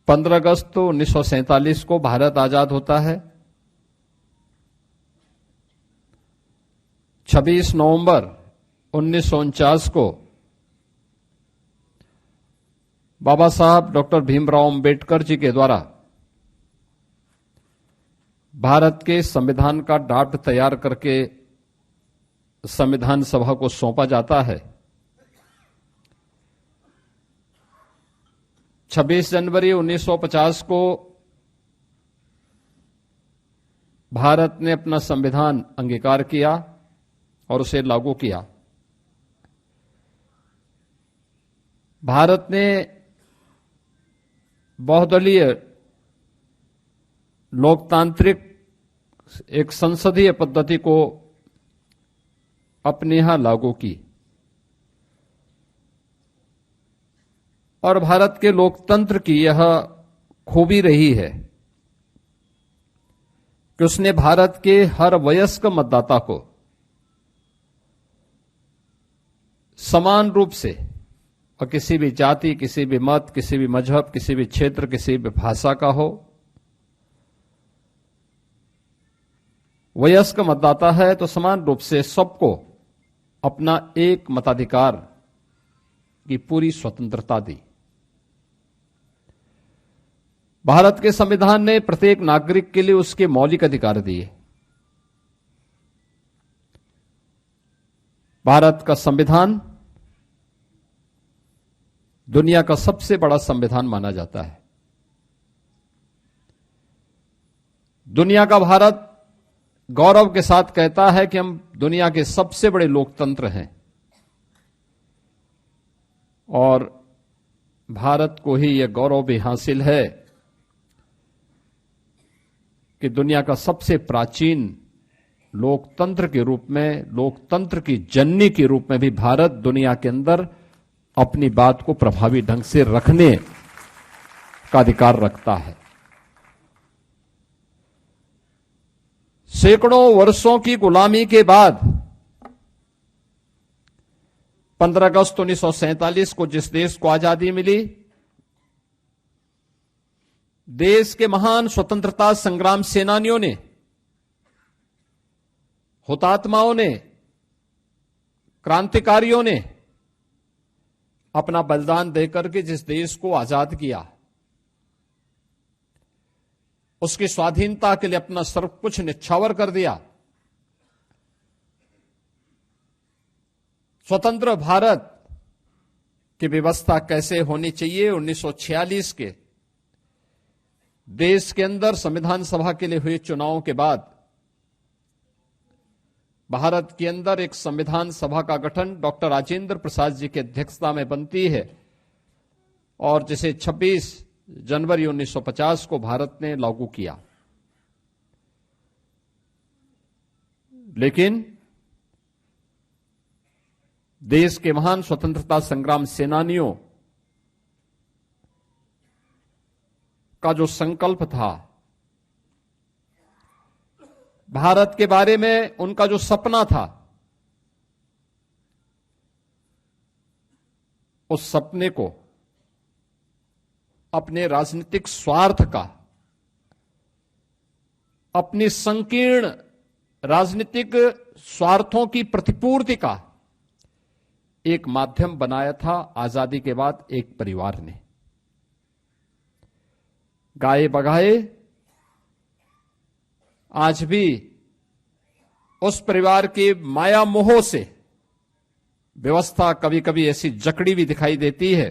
15 अगस्त 1947 को भारत आजाद होता है। 26 नवंबर 1949 को बाबा साहब डॉक्टर भीमराव अंबेडकर जी के द्वारा भारत के संविधान का ड्राफ्ट तैयार करके संविधान सभा को सौंपा जाता है। 26 जनवरी 1950 को भारत ने अपना संविधान अंगीकार किया और उसे लागू किया। भारत ने बहुदलीय लोकतांत्रिक एक संसदीय पद्धति को अपने यहां लागू की और भारत के लोकतंत्र की यह खूबी रही है कि उसने भारत के हर वयस्क मतदाता को समान रूप से और किसी भी जाति, किसी भी मत, किसी भी मजहब, किसी भी क्षेत्र, किसी भी भाषा का हो, वयस्क मतदाता है तो समान रूप से सबको अपना एक मताधिकार की पूरी स्वतंत्रता दी। भारत के संविधान ने प्रत्येक नागरिक के लिए उसके मौलिक अधिकार दिए। भारत का संविधान दुनिया का सबसे बड़ा संविधान माना जाता है। दुनिया का भारत गौरव के साथ कहता है कि हम दुनिया के सबसे बड़े लोकतंत्र हैं और भारत को ही यह गौरव भी हासिल है कि दुनिया का सबसे प्राचीन लोकतंत्र के रूप में, लोकतंत्र की जननी के रूप में भी भारत दुनिया के अंदर अपनी बात को प्रभावी ढंग से रखने का अधिकार रखता है। सैकड़ों वर्षों की गुलामी के बाद 15 अगस्त 1947 को जिस देश को आजादी मिली, देश के महान स्वतंत्रता संग्राम सेनानियों ने, हुतात्माओं ने, क्रांतिकारियों ने अपना बलिदान देकर के जिस देश को आजाद किया, उसकी स्वाधीनता के लिए अपना सर्व कुछ न्यौछावर कर दिया। स्वतंत्र भारत की व्यवस्था कैसे होनी चाहिए, 1946 के देश के अंदर संविधान सभा के लिए हुए चुनावों के बाद भारत के अंदर एक संविधान सभा का गठन डॉक्टर राजेंद्र प्रसाद जी की अध्यक्षता में बनती है और जिसे 26 जनवरी 1950 को भारत ने लागू किया। लेकिन देश के महान स्वतंत्रता संग्राम सेनानियों का जो संकल्प था, भारत के बारे में उनका जो सपना था, उस सपने को अपने राजनीतिक स्वार्थ का, अपनी संकीर्ण राजनीतिक स्वार्थों की प्रतिपूर्ति का एक माध्यम बनाया था आजादी के बाद एक परिवार ने। गाए बगाए आज भी उस परिवार के माया मोह से व्यवस्था कभी कभी ऐसी जकड़ी भी दिखाई देती है।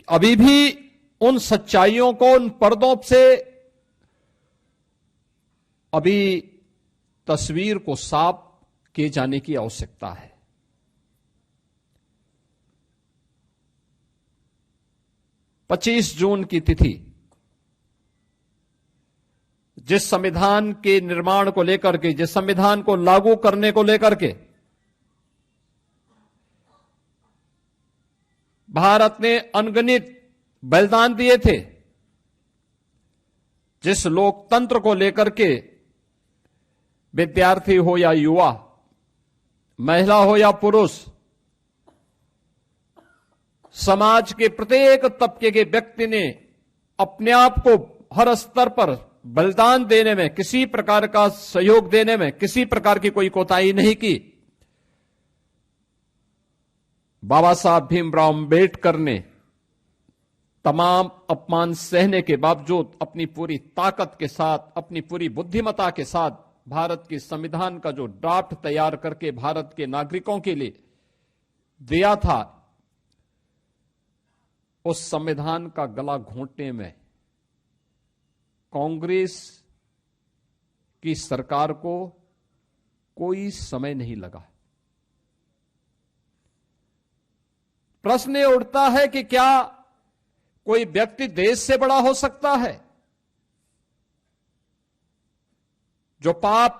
अभी भी उन सच्चाइयों को, उन पर्दों से अभी तस्वीर को साफ किए जाने की आवश्यकता है। पच्चीस जून की तिथि जिस संविधान के निर्माण को लेकर के, जिस संविधान को लागू करने को लेकर के भारत ने अनगिनत बलिदान दिए थे, जिस लोकतंत्र को लेकर के विद्यार्थी हो या युवा, महिला हो या पुरुष, समाज के प्रत्येक तबके के व्यक्ति ने अपने आप को हर स्तर पर बलिदान देने में, किसी प्रकार का सहयोग देने में किसी प्रकार की कोई कोताही नहीं की। बाबा साहब भीमराव अंबेडकर ने तमाम अपमान सहने के बावजूद अपनी पूरी ताकत के साथ, अपनी पूरी बुद्धिमत्ता के साथ भारत के संविधान का जो ड्राफ्ट तैयार करके भारत के नागरिकों के लिए दिया था, उस संविधान का गला घोंटने में कांग्रेस की सरकार को कोई समय नहीं लगा। प्रश्न ये उठता है कि क्या कोई व्यक्ति देश से बड़ा हो सकता है? जो पाप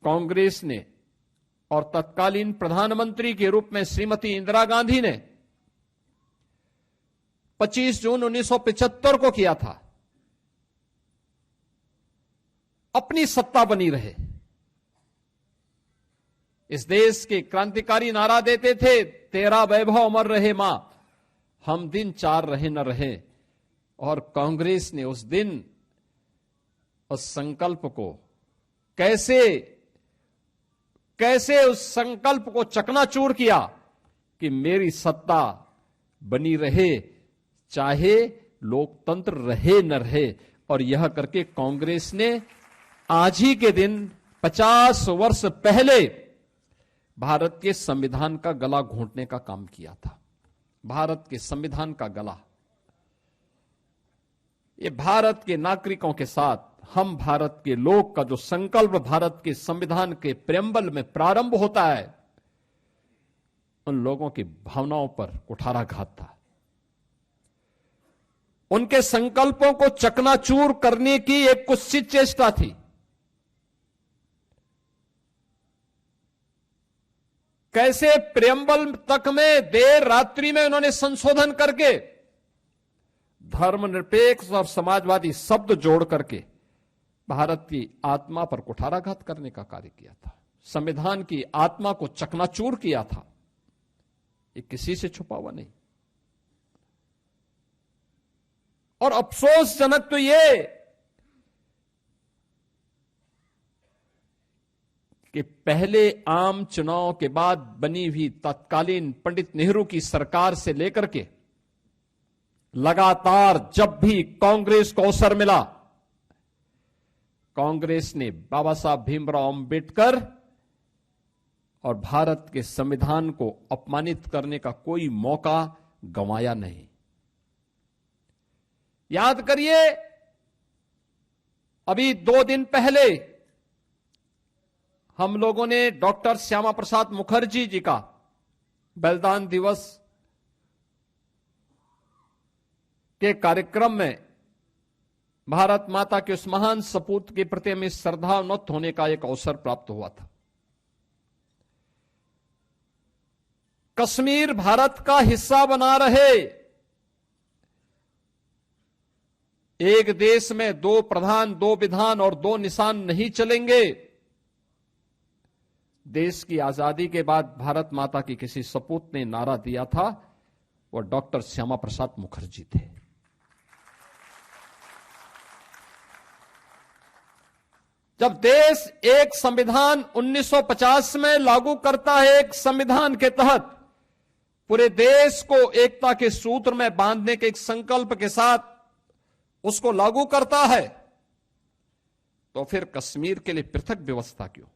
कांग्रेस ने और तत्कालीन प्रधानमंत्री के रूप में श्रीमती इंदिरा गांधी ने 25 जून 1975 को किया था, अपनी सत्ता बनी रहे। इस देश के क्रांतिकारी नारा देते थे, तेरा वैभव अमर रहे मां, हम दिन चार रहे न रहे। और कांग्रेस ने उस दिन उस संकल्प को कैसे उस संकल्प को चकनाचूर किया कि मेरी सत्ता बनी रहे, चाहे लोकतंत्र रहे न रहे। और यह करके कांग्रेस ने आज ही के दिन 50 वर्ष पहले भारत के संविधान का गला घोंटने का काम किया था। भारत के संविधान का गला, ये भारत के नागरिकों के साथ हम भारत के लोग का जो संकल्प भारत के संविधान के प्रेम्बल में प्रारंभ होता है, उन लोगों की भावनाओं पर कुठाराघात था। उनके संकल्पों को चकनाचूर करने की एक कुत्सित चेष्टा थी। कैसे प्रेम्बल तक में देर रात्रि में उन्होंने संशोधन करके धर्मनिरपेक्ष और समाजवादी शब्द जोड़ करके भारत की आत्मा पर कुठाराघात करने का कार्य किया था, संविधान की आत्मा को चकनाचूर किया था। ये किसी से छुपा हुआ नहीं। और अफसोसजनक तो ये कि पहले आम चुनाव के बाद बनी हुई तत्कालीन पंडित नेहरू की सरकार से लेकर के लगातार जब भी कांग्रेस को अवसर मिला, कांग्रेस ने बाबा साहब भीमराव अंबेडकर और भारत के संविधान को अपमानित करने का कोई मौका गंवाया नहीं। याद करिए, अभी 2 दिन पहले हम लोगों ने डॉक्टर श्यामा प्रसाद मुखर्जी जी का बलिदान दिवस के कार्यक्रम में भारत माता के उस महान सपूत के प्रति हमें श्रद्धान्वित होने का एक अवसर प्राप्त हुआ था। कश्मीर भारत का हिस्सा बना रहे, एक देश में 2 प्रधान, 2 विधान और 2 निशान नहीं चलेंगे। देश की आजादी के बाद भारत माता की किसी सपूत ने नारा दिया था, वो डॉक्टर श्यामा प्रसाद मुखर्जी थे। जब देश एक संविधान 1950 में लागू करता है, एक संविधान के तहत पूरे देश को एकता के सूत्र में बांधने के एक संकल्प के साथ उसको लागू करता है, तो फिर कश्मीर के लिए पृथक व्यवस्था क्यों?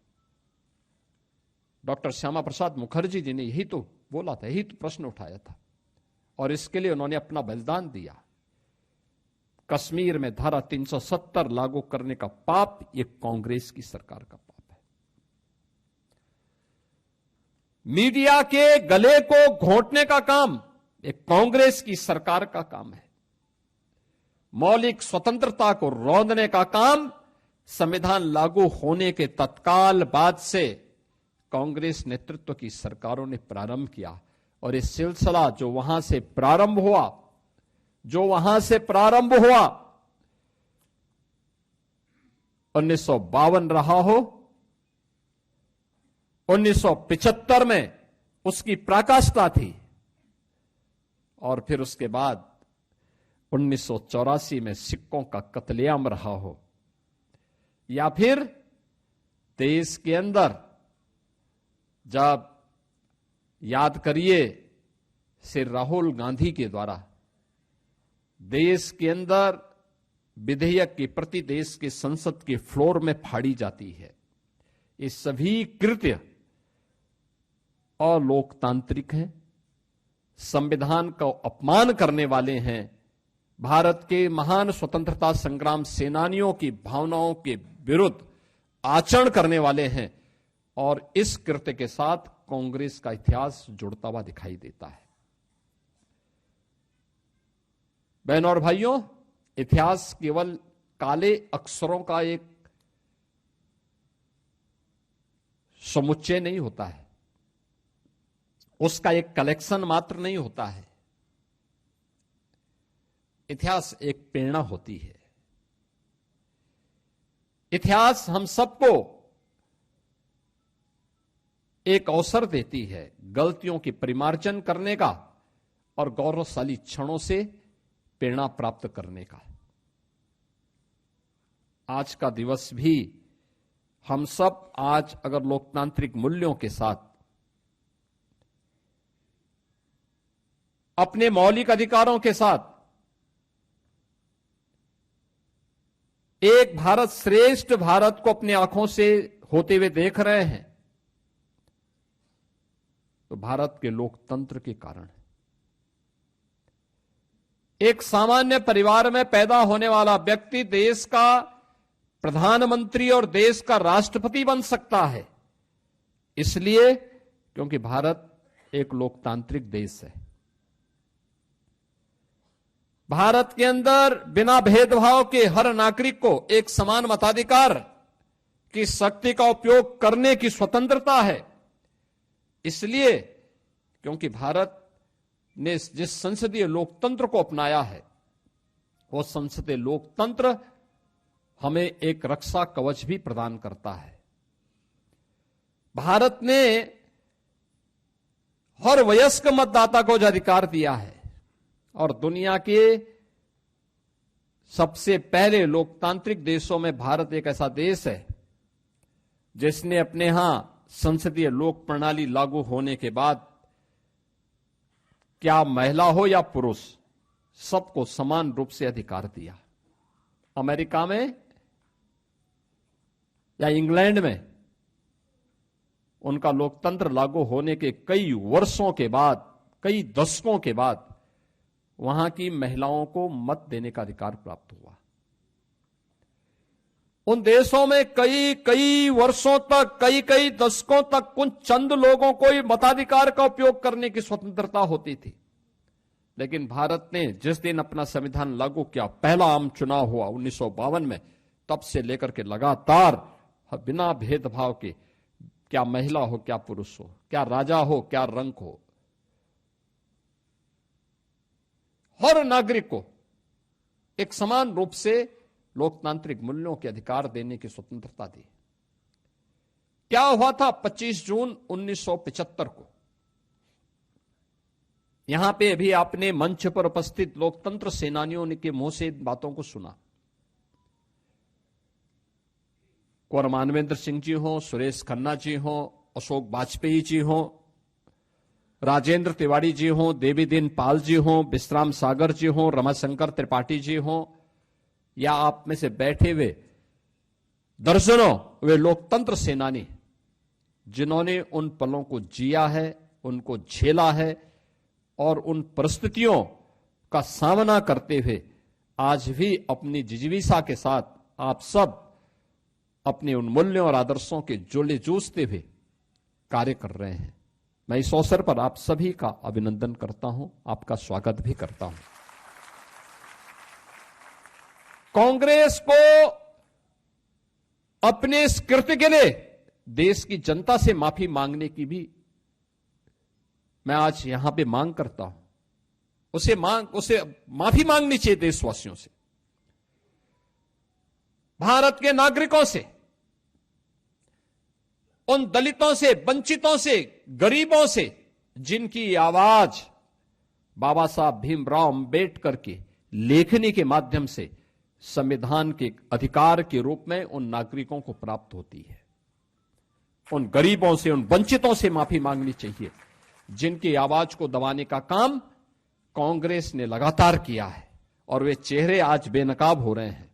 डॉक्टर श्यामा प्रसाद मुखर्जी जी ने यही तो बोला था, यही तो प्रश्न उठाया था, और इसके लिए उन्होंने अपना बलिदान दिया। कश्मीर में धारा 370 लागू करने का पाप ये कांग्रेस की सरकार का पाप है। मीडिया के गले को घोंटने का काम ये कांग्रेस की सरकार का काम है। मौलिक स्वतंत्रता को रौंदने का काम संविधान लागू होने के तत्काल बाद से कांग्रेस नेतृत्व की सरकारों ने प्रारंभ किया। और इस सिलसिला जो वहां से प्रारंभ हुआ 1952 रहा हो, 1975 में उसकी पराकाष्ठा थी। और फिर उसके बाद 1984 में सिक्कों का कत्लेआम रहा हो, या फिर देश के अंदर जब याद करिए श्री राहुल गांधी के द्वारा देश के अंदर विधेयक की प्रति देश के संसद के फ्लोर में फाड़ी जाती है, ये सभी कृत्य अलोकतांत्रिक हैं, संविधान का अपमान करने वाले हैं, भारत के महान स्वतंत्रता संग्राम सेनानियों की भावनाओं के विरुद्ध आचरण करने वाले हैं। और इस कृत्य के साथ कांग्रेस का इतिहास जुड़ता हुआ दिखाई देता है। बहनों और भाइयों, इतिहास केवल काले अक्षरों का एक समुच्चय नहीं होता है, उसका एक कलेक्शन मात्र नहीं होता है। इतिहास एक प्रेरणा होती है। इतिहास हम सबको एक अवसर देती है गलतियों की परिमार्जन करने का और गौरवशाली क्षणों से प्रेरणा प्राप्त करने का। आज का दिवस भी हम सब आज अगर लोकतांत्रिक मूल्यों के साथ अपने मौलिक अधिकारों के साथ एक भारत श्रेष्ठ भारत को अपनी आंखों से होते हुए देख रहे हैं, तो भारत के लोकतंत्र के कारण है। एक सामान्य परिवार में पैदा होने वाला व्यक्ति देश का प्रधानमंत्री और देश का राष्ट्रपति बन सकता है, इसलिए क्योंकि भारत एक लोकतांत्रिक देश है। भारत के अंदर बिना भेदभाव के हर नागरिक को एक समान मताधिकार की शक्ति का उपयोग करने की स्वतंत्रता है, इसलिए क्योंकि भारत ने जिस संसदीय लोकतंत्र को अपनाया है, वो संसदीय लोकतंत्र हमें एक रक्षा कवच भी प्रदान करता है। भारत ने हर वयस्क मतदाता को जो अधिकार दिया है और दुनिया के सबसे पहले लोकतांत्रिक देशों में भारत एक ऐसा देश है जिसने अपने यहां संसदीय लोक प्रणाली लागू होने के बाद क्या महिला हो या पुरुष सबको समान रूप से अधिकार दिया। अमेरिका में या इंग्लैंड में उनका लोकतंत्र लागू होने के कई वर्षों के बाद, कई दशकों के बाद वहां की महिलाओं को मत देने का अधिकार प्राप्त हुआ। उन देशों में कई वर्षों तक, कई दशकों तक कुछ चंद लोगों को ही मताधिकार का उपयोग करने की स्वतंत्रता होती थी। लेकिन भारत ने जिस दिन अपना संविधान लागू किया, पहला आम चुनाव हुआ 1952 में, तब से लेकर के लगातार बिना भेदभाव के, क्या महिला हो क्या पुरुष हो, क्या राजा हो क्या रंक हो, हर नागरिक को एक समान रूप से लोकतांत्रिक मूल्यों के अधिकार देने की स्वतंत्रता दी। क्या हुआ था 25 जून 1975 को? यहां पे अभी आपने मंच पर उपस्थित लोकतंत्र सेनानियों के मुंह से इन बातों को सुना। कुंवर मानवेंद्र सिंह जी हो, सुरेश खन्ना जी हो, अशोक वाजपेयी जी हो, राजेंद्र तिवारी जी हो, देवी दीन पाल जी हो, विश्राम सागर जी हो, रमाशंकर त्रिपाठी जी हो, या आप में से बैठे हुए दर्जनों वे लोकतंत्र सेनानी जिन्होंने उन पलों को जिया है, उनको झेला है और उन परिस्थितियों का सामना करते हुए आज भी अपनी जिजीविषा के साथ आप सब अपने उन मूल्यों और आदर्शों के जोले जूझते हुए कार्य कर रहे हैं। मैं इस अवसर पर आप सभी का अभिनंदन करता हूं, आपका स्वागत भी करता हूं। कांग्रेस को अपने इस कृत्य के लिए देश की जनता से माफी मांगने की भी मैं आज यहां पे मांग करता हूं। उसे माफी मांगनी चाहिए देशवासियों से, भारत के नागरिकों से, उन दलितों से, वंचितों से, गरीबों से जिनकी आवाज बाबा साहब भीमराव अंबेडकर की लेखनी के माध्यम से संविधान के अधिकार के रूप में उन नागरिकों को प्राप्त होती है। उन गरीबों से, उन वंचितों से माफी मांगनी चाहिए जिनकी आवाज को दबाने का काम कांग्रेस ने लगातार किया है, और वे चेहरे आज बेनकाब हो रहे हैं।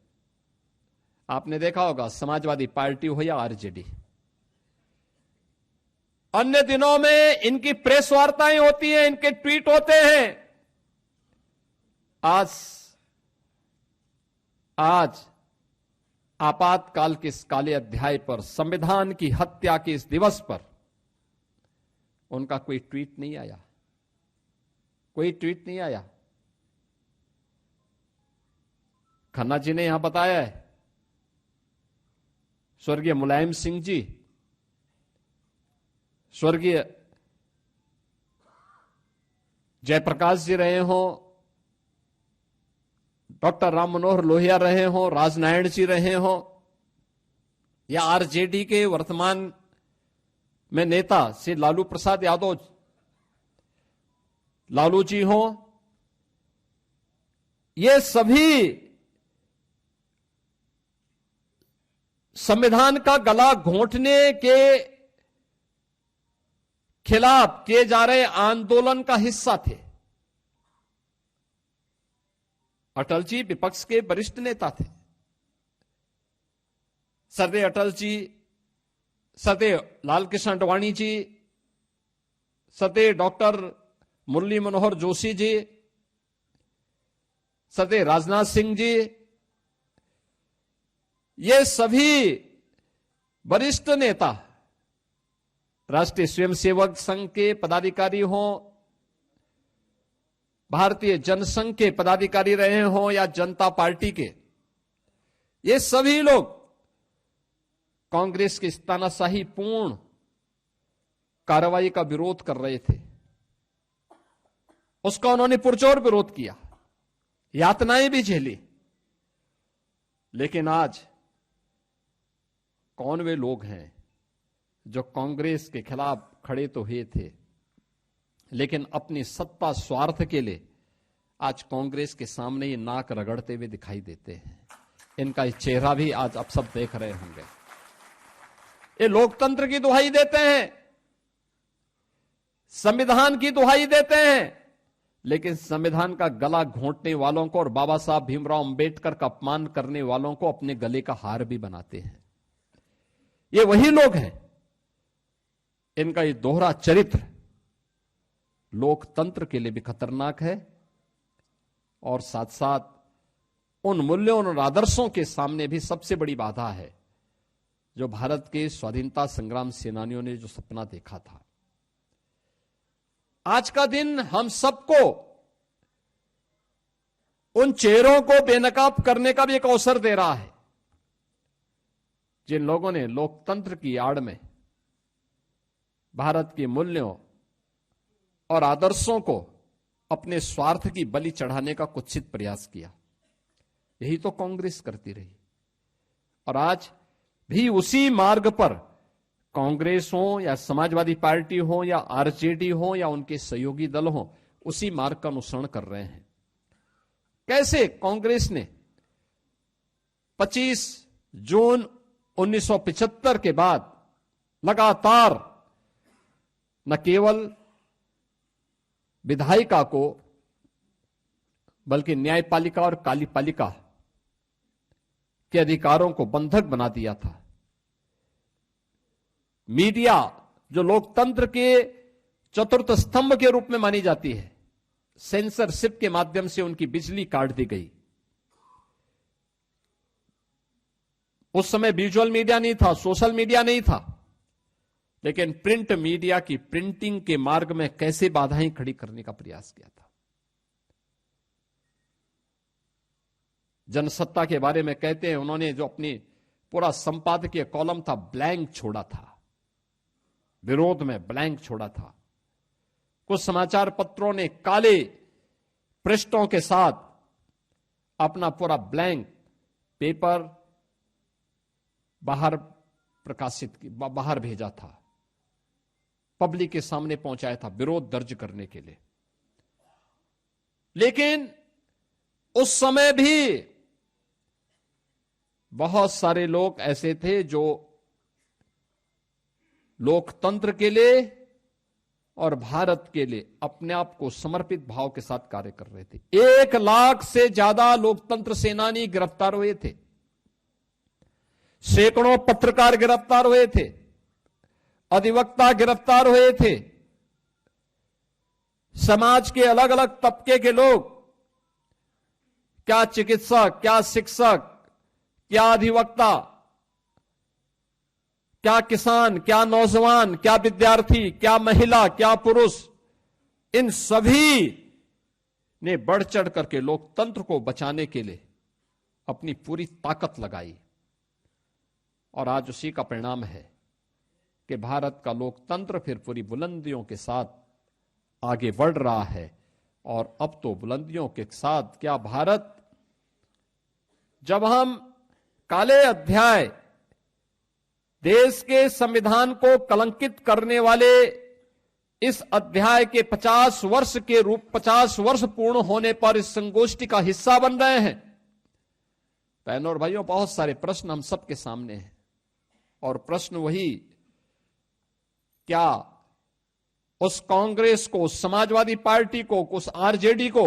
आपने देखा होगा, समाजवादी पार्टी हो या आरजेडी, अन्य दिनों में इनकी प्रेस वार्ताएं होती हैं, इनके ट्वीट होते हैं। आज आपातकाल के इस काले अध्याय पर, संविधान की हत्या के इस दिवस पर उनका कोई ट्वीट नहीं आया, कोई ट्वीट नहीं आया। खन्ना जी ने यहां बताया है, स्वर्गीय मुलायम सिंह जी, स्वर्गीय जयप्रकाश जी रहे हों, डॉक्टर राम मनोहर लोहिया रहे हों, राजनारायण जी रहे हों, या आरजेडी के वर्तमान में नेता श्री लालू प्रसाद यादव, लालू जी हों, ये सभी संविधान का गला घोंटने के खिलाफ किए जा रहे आंदोलन का हिस्सा थे। अटल जी विपक्ष के वरिष्ठ नेता थे। सरदेव अटल जी, सरदेव लालकृष्ण आडवाणी जी, सरदेव डॉक्टर मुरली मनोहर जोशी जी, सरदेव राजनाथ सिंह जी, ये सभी वरिष्ठ नेता राष्ट्रीय स्वयंसेवक संघ के पदाधिकारी हों, भारतीय जनसंघ के पदाधिकारी रहे हों, या जनता पार्टी के, ये सभी लोग कांग्रेस की इस तानाशाही पूर्ण कार्रवाई का विरोध कर रहे थे। उसका उन्होंने पुरजोर विरोध किया, यातनाएं भी झेली। लेकिन आज कौन वे लोग हैं जो कांग्रेस के खिलाफ खड़े तो हुए थे, लेकिन अपनी सत्ता स्वार्थ के लिए आज कांग्रेस के सामने ये नाक रगड़ते हुए दिखाई देते हैं। इनका ये चेहरा भी आज आप सब देख रहे होंगे। ये लोकतंत्र की दुहाई देते हैं, संविधान की दुहाई देते हैं, लेकिन संविधान का गला घोंटने वालों को और बाबा साहब भीमराव अंबेडकर का अपमान करने वालों को अपने गले का हार भी बनाते हैं। ये वही लोग हैं। इनका ये दोहरा चरित्र लोकतंत्र के लिए भी खतरनाक है, और साथ साथ उन मूल्यों और आदर्शों के सामने भी सबसे बड़ी बाधा है जो भारत के स्वाधीनता संग्राम सेनानियों ने जो सपना देखा था। आज का दिन हम सबको उन चेहरों को बेनकाब करने का भी एक अवसर दे रहा है जिन लोगों ने लोकतंत्र की आड़ में भारत के मूल्यों और आदर्शों को अपने स्वार्थ की बलि चढ़ाने का कुत्सित प्रयास किया। यही तो कांग्रेस करती रही, और आज भी उसी मार्ग पर कांग्रेस हो या समाजवादी पार्टी हो या आरजेडी हो या उनके सहयोगी दल हो, उसी मार्ग का अनुसरण कर रहे हैं। कैसे कांग्रेस ने 25 जून 1975 के बाद लगातार न केवल विधायिका को बल्कि न्यायपालिका और कार्यपालिका के अधिकारों को बंधक बना दिया था। मीडिया जो लोकतंत्र के चतुर्थ स्तंभ के रूप में मानी जाती है, सेंसरशिप के माध्यम से उनकी बिजली काट दी गई। उस समय विजुअल मीडिया नहीं था, सोशल मीडिया नहीं था, लेकिन प्रिंट मीडिया की प्रिंटिंग के मार्ग में कैसे बाधाएं खड़ी करने का प्रयास किया था। जनसत्ता के बारे में कहते हैं, उन्होंने जो अपनी पूरा संपादकीय कॉलम था ब्लैंक छोड़ा था, विरोध में ब्लैंक छोड़ा था। कुछ समाचार पत्रों ने काले पृष्ठों के साथ अपना पूरा ब्लैंक पेपर बाहर भेजा था। पब्लिक के सामने पहुंचाया था विरोध दर्ज करने के लिए। लेकिन उस समय भी बहुत सारे लोग ऐसे थे जो लोकतंत्र के लिए और भारत के लिए अपने आप को समर्पित भाव के साथ कार्य कर रहे थे। 1 लाख से ज्यादा लोकतंत्र सेनानी गिरफ्तार हुए थे, सैकड़ों पत्रकार गिरफ्तार हुए थे, अधिवक्ता गिरफ्तार हुए थे, समाज के अलग अलग तबके के लोग, क्या चिकित्सक, क्या शिक्षक, क्या अधिवक्ता, क्या किसान, क्या नौजवान, क्या विद्यार्थी, क्या महिला, क्या पुरुष, इन सभी ने बढ़ चढ़ करके लोकतंत्र को बचाने के लिए अपनी पूरी ताकत लगाई। और आज उसी का परिणाम है कि भारत का लोकतंत्र फिर पूरी बुलंदियों के साथ आगे बढ़ रहा है। और अब तो बुलंदियों के साथ क्या भारत, जब हम काले अध्याय, देश के संविधान को कलंकित करने वाले इस अध्याय के 50 वर्ष पूर्ण होने पर इस संगोष्ठी का हिस्सा बन रहे हैं, बहनों और भाइयों, बहुत सारे प्रश्न हम सबके सामने हैं। और प्रश्न वही, क्या उस कांग्रेस को, उस समाजवादी पार्टी को, उस आरजेडी को,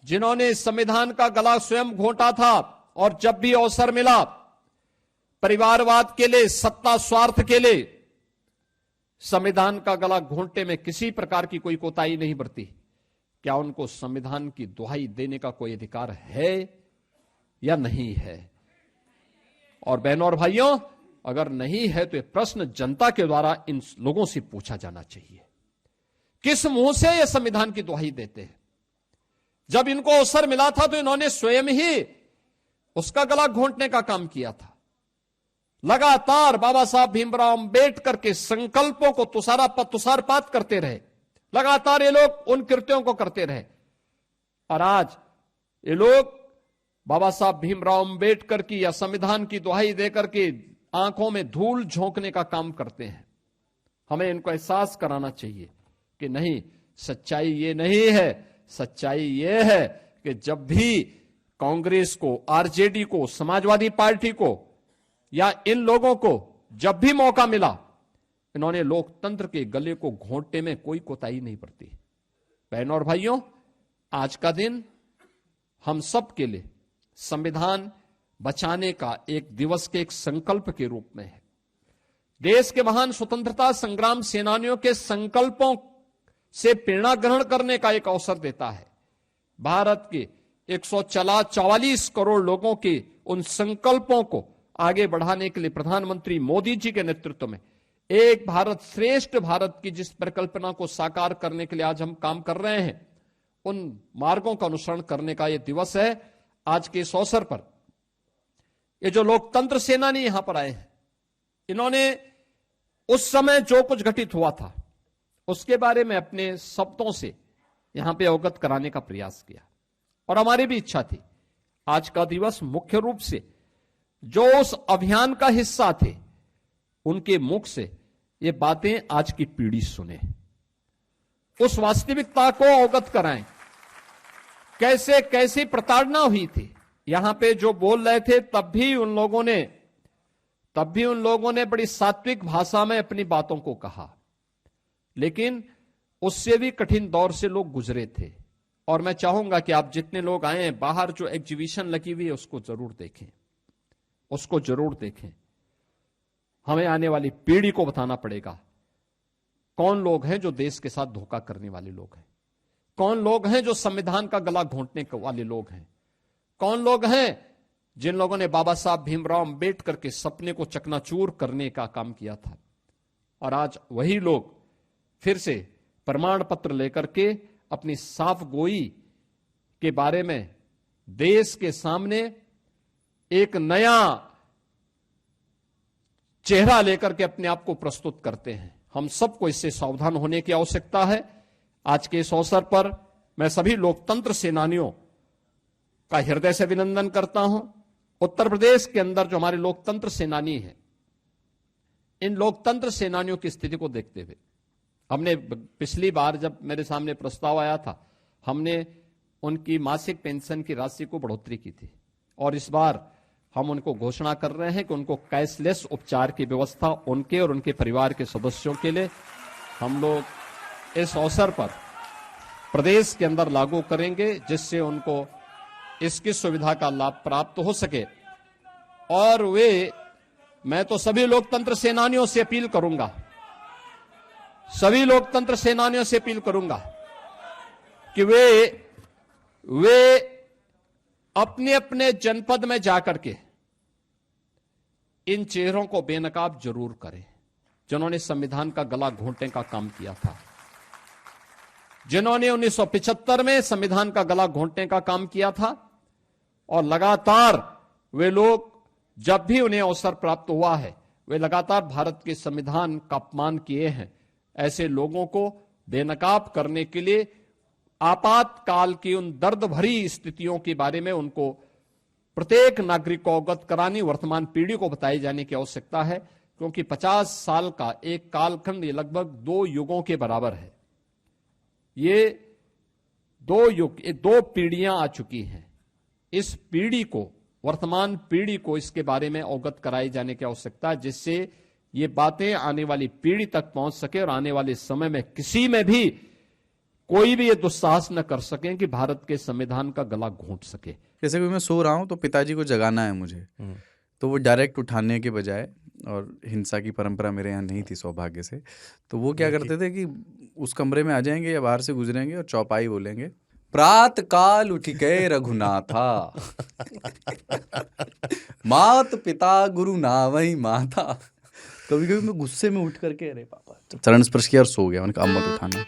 जिन्होंने संविधान का गला स्वयं घोंटा था और जब भी अवसर मिला परिवारवाद के लिए, सत्ता स्वार्थ के लिए संविधान का गला घोंटने में किसी प्रकार की कोई कोताही नहीं बरती, क्या उनको संविधान की दुहाई देने का कोई अधिकार है या नहीं है? और बहनों और भाइयों, अगर नहीं है तो यह प्रश्न जनता के द्वारा इन लोगों से पूछा जाना चाहिए, किस मुंह से यह संविधान की दुहाई देते हैं? जब इनको अवसर मिला था तो इन्होंने स्वयं ही उसका गला घोंटने का काम किया था। लगातार बाबा साहब भीमराव अंबेडकर के संकल्पों को तुषारपात करते रहे, लगातार ये लोग उन कृत्यों को करते रहे। और आज ये लोग बाबा साहब भीमराव अंबेडकर की या संविधान की दुहाई देकर के आंखों में धूल झोंकने का काम करते हैं। हमें इनको एहसास कराना चाहिए कि नहीं, सच्चाई ये नहीं है। सच्चाई ये है कि जब भी कांग्रेस को, आरजेडी को, समाजवादी पार्टी को या इन लोगों को जब भी मौका मिला, इन्होंने लोकतंत्र के गले को घोंटने में कोई कोताही नहीं बरती। बहनों और भाइयों, आज का दिन हम सब के लिए संविधान बचाने का एक दिवस के एक संकल्प के रूप में है। देश के महान स्वतंत्रता संग्राम सेनानियों के संकल्पों से प्रेरणा ग्रहण करने का एक अवसर देता है। भारत के 144 करोड़ लोगों के उन संकल्पों को आगे बढ़ाने के लिए प्रधानमंत्री मोदी जी के नेतृत्व में एक भारत श्रेष्ठ भारत की जिस परिकल्पना को साकार करने के लिए आज हम काम कर रहे हैं, उन मार्गों का अनुसरण करने का यह दिवस है। आज के इस अवसर पर ये जो लोकतंत्र सेनानी यहां पर आए हैं, इन्होंने उस समय जो कुछ घटित हुआ था उसके बारे में अपने शब्दों से यहां पे अवगत कराने का प्रयास किया। और हमारी भी इच्छा थी आज का दिवस मुख्य रूप से जो उस अभियान का हिस्सा थे उनके मुख से ये बातें आज की पीढ़ी सुने, उस वास्तविकता को अवगत कराएं, कैसे कैसे प्रताड़ना हुई थी। यहां पे जो बोल रहे थे तब भी उन लोगों ने बड़ी सात्विक भाषा में अपनी बातों को कहा, लेकिन उससे भी कठिन दौर से लोग गुजरे थे। और मैं चाहूंगा कि आप जितने लोग आए हैं, बाहर जो एग्जीबिशन लगी हुई है उसको जरूर देखें, उसको जरूर देखें। हमें आने वाली पीढ़ी को बताना पड़ेगा कौन लोग हैं जो देश के साथ धोखा करने वाले लोग हैं, कौन लोग हैं जो संविधान का गला घोंटने वाले लोग हैं, कौन लोग हैं जिन लोगों ने बाबा साहब भीमराव अंबेडकर के सपने को चकनाचूर करने का काम किया था। और आज वही लोग फिर से प्रमाण पत्र लेकर के अपनी साफ गोई के बारे में देश के सामने एक नया चेहरा लेकर के अपने आप को प्रस्तुत करते हैं। हम सबको इससे सावधान होने की आवश्यकता है। आज के इस अवसर पर मैं सभी लोकतंत्र सेनानियों का हृदय से अभिनंदन करता हूं। उत्तर प्रदेश के अंदर जो हमारे लोकतंत्र सेनानी हैं, इन लोकतंत्र सेनानियों की स्थिति को देखते हुए हमने पिछली बार जब मेरे सामने प्रस्ताव आया था, हमने उनकी मासिक पेंशन की राशि को बढ़ोतरी की थी, और इस बार हम उनको घोषणा कर रहे हैं कि उनको कैशलेस उपचार की व्यवस्था उनके और उनके परिवार के सदस्यों के लिए हम लोग इस अवसर पर प्रदेश के अंदर लागू करेंगे, जिससे उनको इसकी सुविधा का लाभ प्राप्त हो सके। और मैं तो सभी लोकतंत्र सेनानियों से अपील करूंगा, सभी लोकतंत्र सेनानियों से अपील करूंगा कि वे अपने अपने जनपद में जाकर के इन चेहरों को बेनकाब जरूर करें, जिन्होंने संविधान का गला घोंटने का काम किया था, जिन्होंने 1975 में संविधान का गला घोंटने का काम किया था। और लगातार वे लोग, जब भी उन्हें अवसर प्राप्त हुआ है, वे लगातार भारत के संविधान का अपमान किए हैं। ऐसे लोगों को बेनकाब करने के लिए आपातकाल की उन दर्द भरी स्थितियों के बारे में उनको प्रत्येक नागरिक को अवगत करानी, वर्तमान पीढ़ी को बताए जाने की आवश्यकता है, क्योंकि 50 साल का एक कालखंड ये लगभग 2 युगों के बराबर है। ये 2 युग, 2 पीढ़ियां आ चुकी हैं। इस पीढ़ी को, वर्तमान पीढ़ी को इसके बारे में अवगत कराए जाने की आवश्यकता है, जिससे ये बातें आने वाली पीढ़ी तक पहुंच सके और आने वाले समय में किसी में भी कोई भी ये दुस्साहस न कर सके कि भारत के संविधान का गला घोंट सके। जैसे कि मैं सो रहा हूं तो पिताजी को जगाना है मुझे, तो वो डायरेक्ट उठाने के बजाय, और हिंसा की परंपरा मेरे यहाँ नहीं थी सौभाग्य से, तो वो क्या करते थे कि उस कमरे में आ जाएंगे या बाहर से गुजरेंगे और चौपाई बोलेंगे, प्रात काल उठ के रघुनाथा मात पिता गुरु नावई माता। कभी कभी मैं गुस्से में उठ करके, अरे पापा, चरण स्पर्श किया और सो गया। मैंने कहा अब मत उठाना।